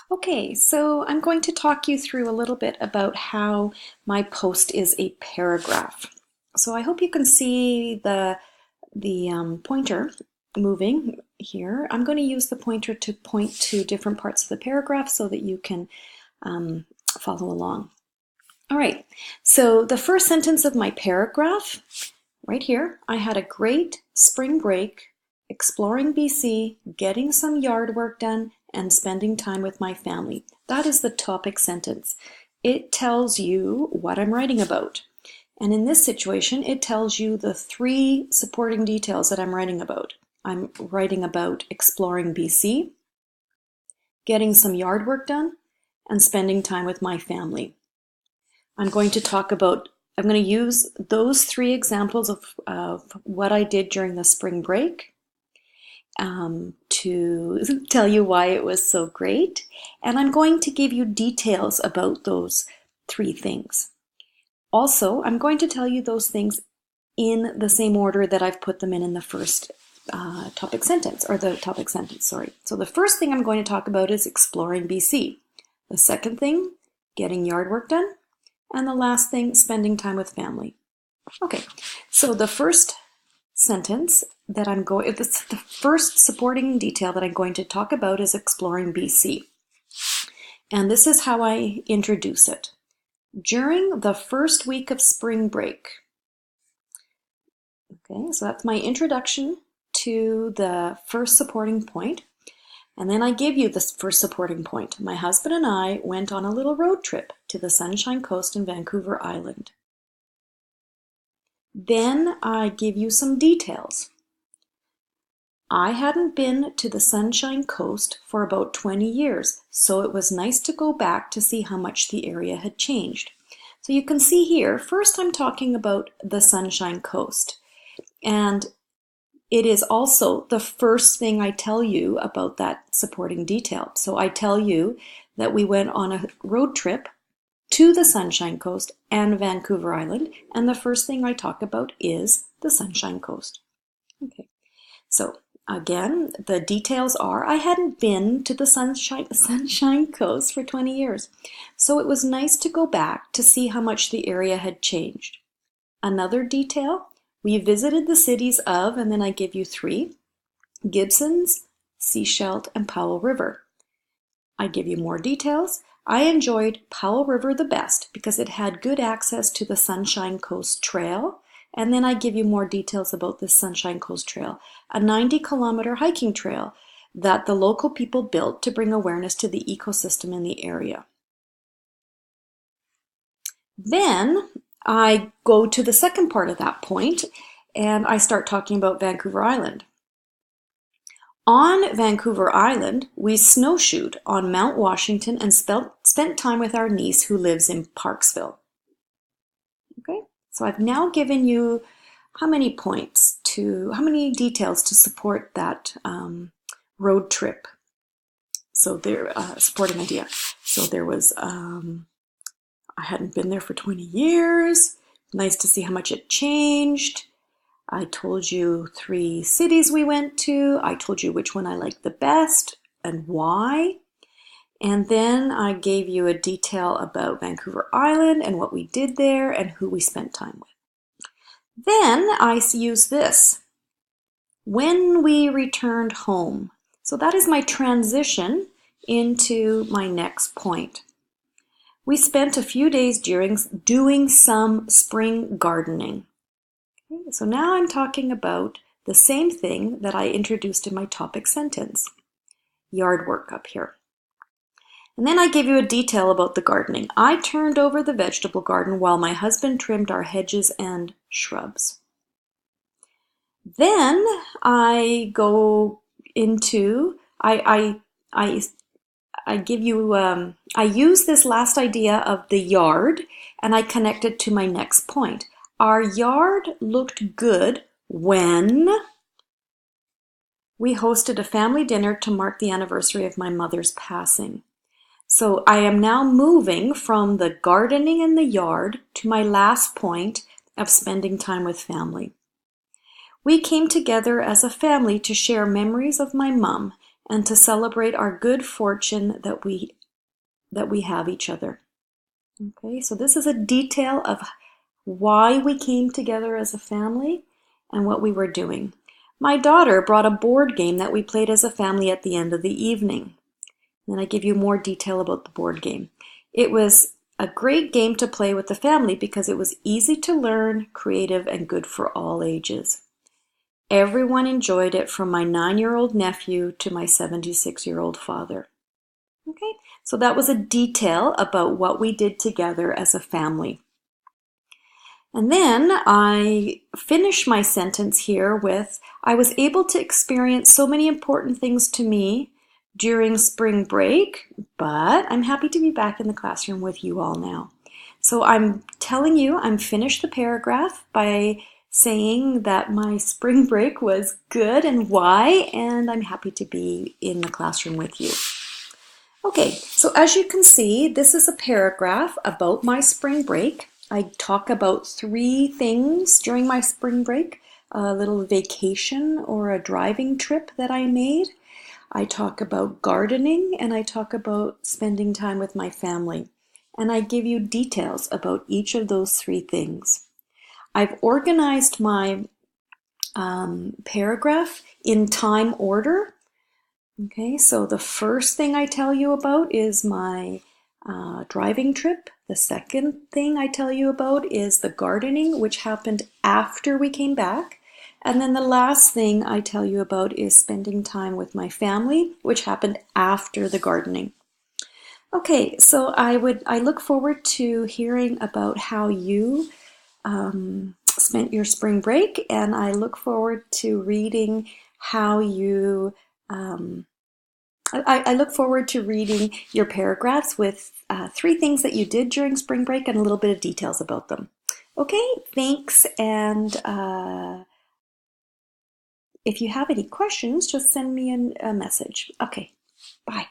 Okay, so I'm going to talk you through a little bit about how my post is a paragraph. So I hope you can see the pointer moving here. I'm going to use the pointer to point to different parts of the paragraph so that you can follow along. All right, so the first sentence of my paragraph, right here, I had a great spring break, exploring BC, getting some yard work done, and spending time with my family. That is the topic sentence. It tells you what I'm writing about. And in this situation, it tells you the three supporting details that I'm writing about. I'm writing about exploring BC, getting some yard work done, and spending time with my family. I'm going to use those three examples of what I did during the spring break to tell you why it was so great. And I'm going to give you details about those three things. Also, I'm going to tell you those things in the same order that I've put them in the first topic sentence, sorry. So the first thing I'm going to talk about is exploring BC. The second thing, getting yard work done. And the last thing, spending time with family. Okay, so the first sentence the first supporting detail that I'm going to talk about is exploring BC. And this is how I introduce it. During the first week of spring break. Okay, so that's my introduction to the first supporting point. And then I give you the first supporting point. My husband and I went on a little road trip to the Sunshine Coast in Vancouver Island. Then I give you some details. I hadn't been to the Sunshine Coast for about 20 years, so it was nice to go back to see how much the area had changed. So you can see here, first I'm talking about the Sunshine Coast. And it is also the first thing I tell you about that supporting detail. So I tell you that we went on a road trip to the Sunshine Coast and Vancouver Island, and the first thing I talk about is the Sunshine Coast. Okay, so again, the details are I hadn't been to the Sunshine Coast for 20 years, so it was nice to go back to see how much the area had changed. Another detail, we visited the cities of, and then I give you three, Gibsons, Sechelt, and Powell River. I give you more details. I enjoyed Powell River the best because it had good access to the Sunshine Coast Trail. And then I give you more details about this Sunshine Coast Trail, a 90-kilometer hiking trail that the local people built to bring awareness to the ecosystem in the area. Then I go to the second part of that point and I start talking about Vancouver Island. On Vancouver Island, we snowshoed on Mount Washington and spent time with our niece who lives in Parksville. Okay, so I've now given you how many details to support that road trip. So there, supporting idea. So there was, I hadn't been there for 20 years. Nice to see how much it changed. I told you three cities we went to. I told you which one I liked the best and why. And then I gave you a detail about Vancouver Island and what we did there and who we spent time with. Then I use this. When we returned home. So that is my transition into my next point. We spent a few days doing some spring gardening. Okay, so now I'm talking about the same thing that I introduced in my topic sentence, yard work up here. And then I give you a detail about the gardening. I turned over the vegetable garden while my husband trimmed our hedges and shrubs. Then I go into, I use this last idea of the yard and I connect it to my next point. Our yard looked good when we hosted a family dinner to mark the anniversary of my mother's passing. So I am now moving from the gardening in the yard to my last point of spending time with family. We came together as a family to share memories of my mom and to celebrate our good fortune that we that we have each other. Okay, so this is a detail of why we came together as a family and what we were doing. My daughter brought a board game that we played as a family at the end of the evening. Then I give you more detail about the board game. It was a great game to play with the family because it was easy to learn, creative, and good for all ages. Everyone enjoyed it, from my 9-year-old nephew to my 76-year-old father. Okay, so that was a detail about what we did together as a family. And then I finish my sentence here with, I was able to experience so many important things to me during spring break, but I'm happy to be back in the classroom with you all now. So I'm telling you, I'm finished the paragraph by saying that my spring break was good and why, and I'm happy to be in the classroom with you. Okay, so as you can see, this is a paragraph about my spring break. I talk about 3 things during my spring break: a little vacation or a driving trip that I made. I talk about gardening, and I talk about spending time with my family. And I give you details about each of those 3 things. I've organized my paragraph in time order. Okay, so the first thing I tell you about is my driving trip. The second thing I tell you about is the gardening, which happened after we came back. And then the last thing I tell you about is spending time with my family, which happened after the gardening. Okay, so I look forward to hearing about how you spent your spring break, and I look forward to reading how you I look forward to reading your paragraphs with 3 things that you did during spring break and a little bit of details about them. Okay, thanks, and if you have any questions, just send me a message. Okay, bye.